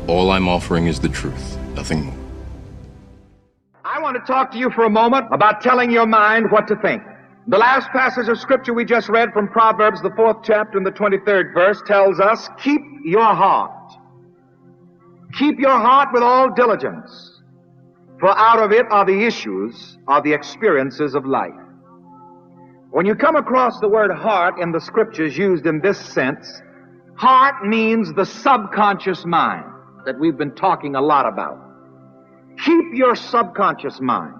All I'm offering is the truth, nothing more. I want to talk to you for a moment about telling your mind what to think. The last passage of Scripture we just read from Proverbs, the 4th chapter and the 23rd verse, tells us, keep your heart. Keep your heart with all diligence, for out of it are the issues of the experiences of life. When you come across the word heart in the Scriptures used in this sense, heart means the subconscious mind that we've been talking a lot about. Keep your subconscious mind.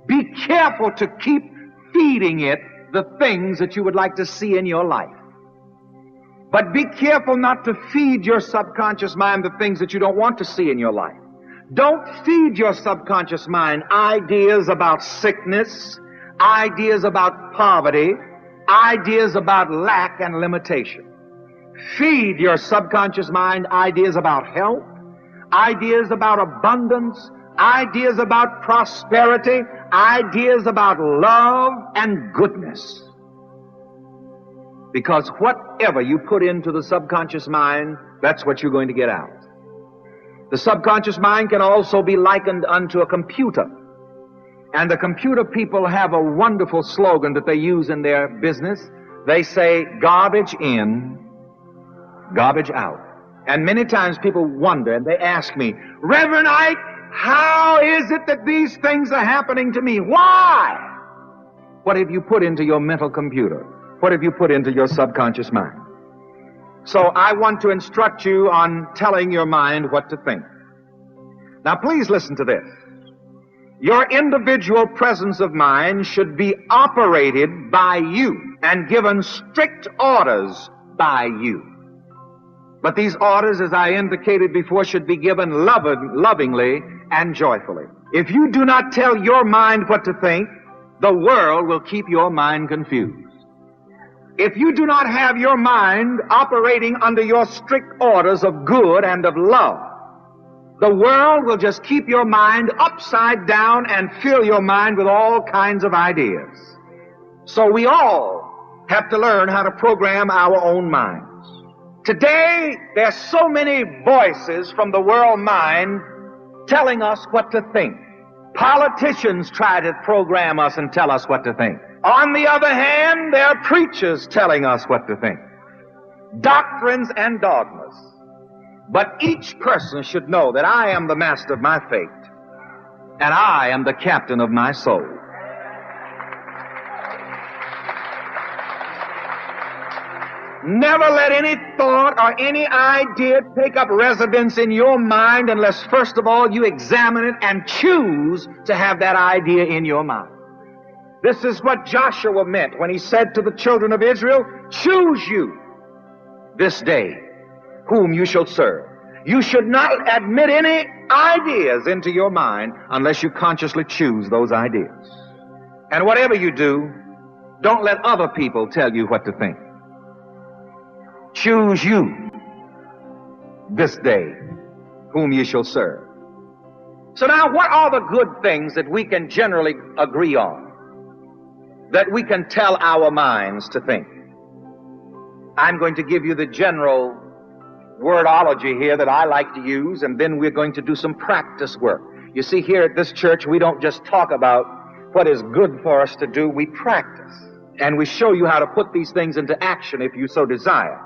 Be careful to keep feeding it the things that you would like to see in your life. But be careful not to feed your subconscious mind the things that you don't want to see in your life. Don't feed your subconscious mind ideas about sickness, ideas about poverty, ideas about lack and limitation. Feed your subconscious mind ideas about health, ideas about abundance, ideas about prosperity, ideas about love and goodness. Because whatever you put into the subconscious mind, that's what you're going to get out. The subconscious mind can also be likened unto a computer. And the computer people have a wonderful slogan that they use in their business. They say, garbage in, garbage out. And many times people wonder, and they ask me, Reverend Ike, how is it that these things are happening to me? Why? What have you put into your mental computer? What have you put into your subconscious mind? So I want to instruct you on telling your mind what to think. Now please listen to this. Your individual presence of mind should be operated by you and given strict orders by you. But these orders, as I indicated before, should be given lovingly and joyfully. If you do not tell your mind what to think, the world will keep your mind confused. If you do not have your mind operating under your strict orders of good and of love, the world will just keep your mind upside down and fill your mind with all kinds of ideas. So we all have to learn how to program our own minds. Today, there's so many voices from the world mind telling us what to think. Politicians try to program us and tell us what to think. On the other hand, there are preachers telling us what to think. Doctrines and dogmas. But each person should know that I am the master of my fate, and I am the captain of my soul. Never let any thought or any idea take up residence in your mind unless first of all you examine it and choose to have that idea in your mind. This is what Joshua meant when he said to the children of Israel, choose you this day whom you shall serve. You should not admit any ideas into your mind unless you consciously choose those ideas. And whatever you do, don't let other people tell you what to think. Choose you this day whom you shall serve. So now, what are the good things that we can generally agree on, that we can tell our minds to think? I'm going to give you the general wordology here that I like to use, and then we're going to do some practice work. You see, here at this church, we don't just talk about what is good for us to do, we practice. And we show you how to put these things into action if you so desire.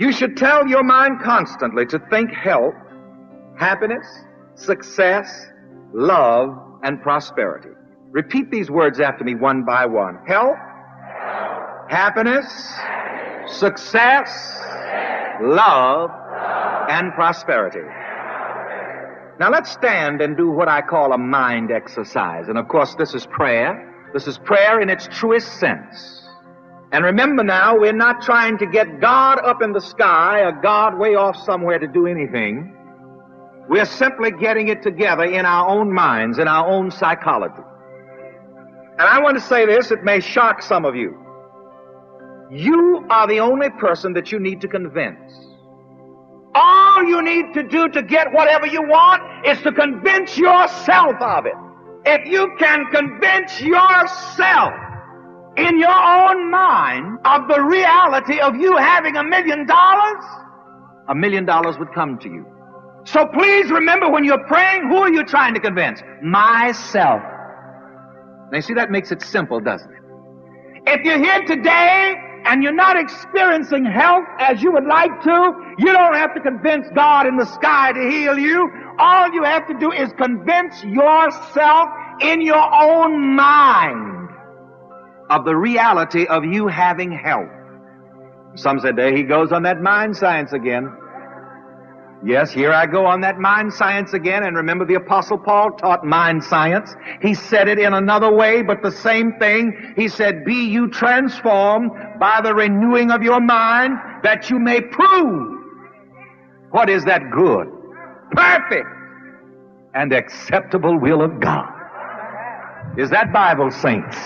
You should tell your mind constantly to think health, happiness, success, love, and prosperity. Repeat these words after me one by one. Health, happiness, success, love, and prosperity. Now let's stand and do what I call a mind exercise. And of course, this is prayer. This is prayer in its truest sense. And remember now, we're not trying to get God up in the sky or God way off somewhere to do anything. We're simply getting it together in our own minds, in our own psychology. And I want to say this, it may shock some of you. You are the only person that you need to convince. All you need to do to get whatever you want is to convince yourself of it. If you can convince yourself in your own mind of the reality of you having $1 million, $1 million would come to you. So please remember, when you're praying, who are you trying to convince? Myself. Now you see, that makes it simple, doesn't it? If you're here today and you're not experiencing health as you would like to, you don't have to convince God in the sky to heal you. All you have to do is convince yourself in your own mind of the reality of you having health. Some said, there he goes on that mind science again. Yes, here I go on that mind science again. And remember, the Apostle Paul taught mind science. He said it in another way, but the same thing. He said, be you transformed by the renewing of your mind, that you may prove what is that good, perfect, and acceptable will of God. Is that Bible, saints?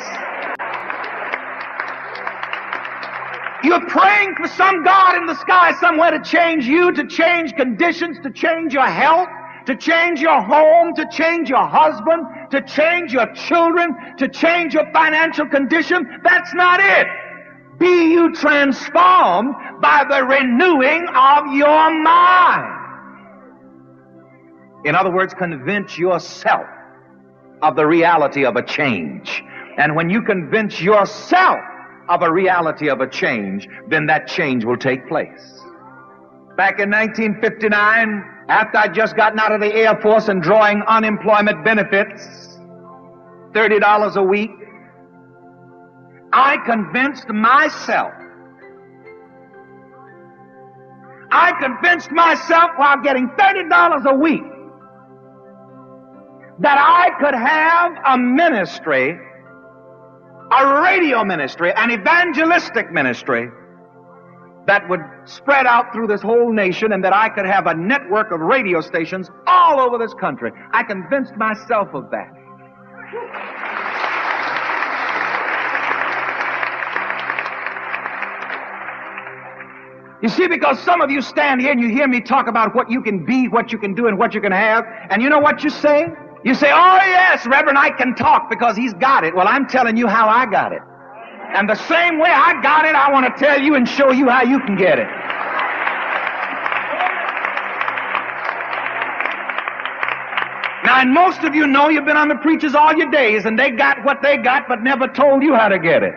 You're praying for some God in the sky somewhere to change you, to change conditions, to change your health, to change your home, to change your husband, to change your children, to change your financial condition. That's not it. Be you transformed by the renewing of your mind. In other words, convince yourself of the reality of a change. And when you convince yourself of a reality of a change, then that change will take place. Back in 1959, after I'd just gotten out of the Air Force and drawing unemployment benefits, $30 a week, I convinced myself while getting $30 a week that I could have a ministry, a radio ministry, an evangelistic ministry that would spread out through this whole nation, and that I could have a network of radio stations all over this country. I convinced myself of that. You see, because some of you stand here and you hear me talk about what you can be, what you can do, and what you can have, and you know what you say? You say, oh yes, Reverend, I can talk because he's got it. Well, I'm telling you how I got it. And the same way I got it, I want to tell you and show you how you can get it. Now, and most of you know, you've been under preachers all your days, and they got what they got, but never told you how to get it.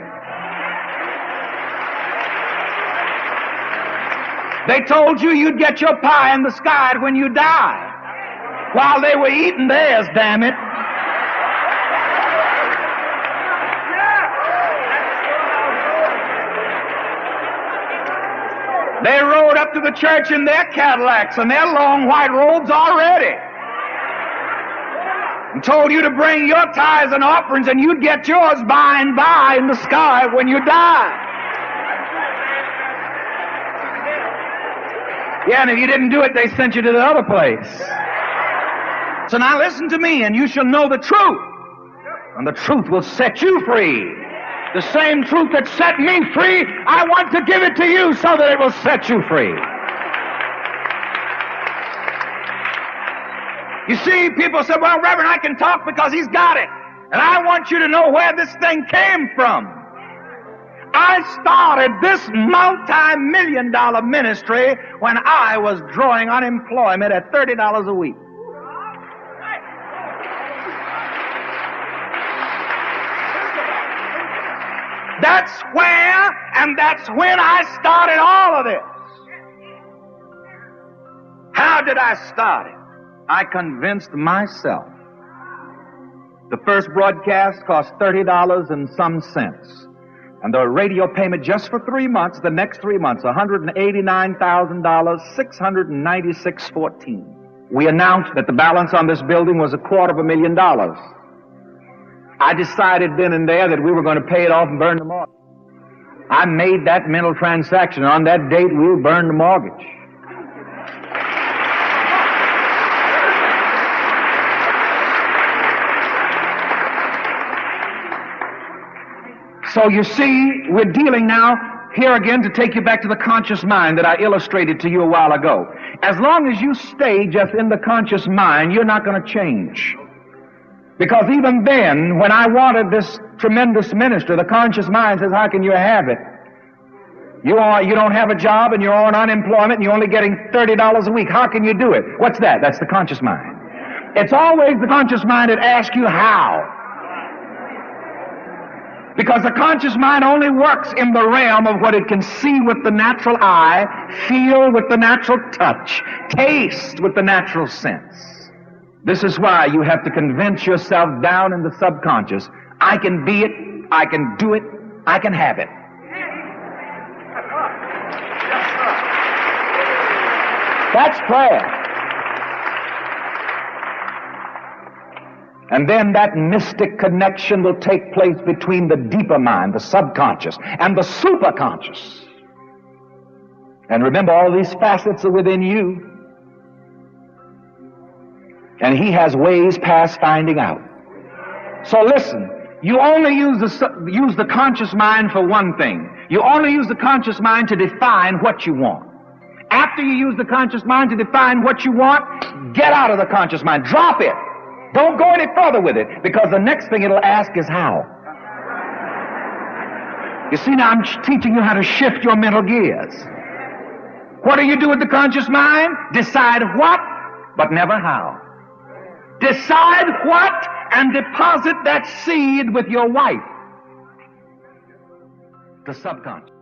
They told you you'd get your pie in the sky when you die, while they were eating theirs, damn it. They rode up to the church in their Cadillacs and their long white robes already, and told you to bring your tithes and offerings, and you'd get yours by and by in the sky when you die. Yeah, and if you didn't do it, they sent you to the other place. So now listen to me, and you shall know the truth, and the truth will set you free. The same truth that set me free, I want to give it to you so that it will set you free. You see, people say, well, Reverend, I can talk because he's got it. And I want you to know where this thing came from. I started this multi-million-dollar ministry when I was drawing unemployment at $30 a week. That's where and that's when I started all of this. How did I start it? I convinced myself. The first broadcast cost $30 and some cents. And the radio payment just for 3 months, the next 3 months, $189,000, $696.14. We announced that the balance on this building was $250,000. I decided then and there that we were going to pay it off and burn the mortgage. I made that mental transaction. On that date, we'll burn the mortgage. So you see, we're dealing now, here again, to take you back to the conscious mind that I illustrated to you a while ago. As long as you stay just in the conscious mind, you're not going to change. Because even then, when I wanted this tremendous minister, the conscious mind says, how can you have it? You don't have a job and you're on unemployment and you're only getting $30 a week. How can you do it? What's that? That's the conscious mind. It's always the conscious mind that asks you how. Because the conscious mind only works in the realm of what it can see with the natural eye, feel with the natural touch, taste with the natural sense. This is why you have to convince yourself down in the subconscious, I can be it, I can do it, I can have it. That's prayer. And then that mystic connection will take place between the deeper mind, the subconscious, and the superconscious. And remember, all these facets are within you. And he has ways past finding out. So listen, you only use the conscious mind for one thing. You only use the conscious mind to define what you want. After you use the conscious mind to define what you want, get out of the conscious mind. Drop it. Don't go any further with it, because the next thing it'll ask is how. You see, now I'm teaching you how to shift your mental gears. What do you do with the conscious mind? Decide what, but never how. Decide what and deposit that seed with your wife. The subconscious.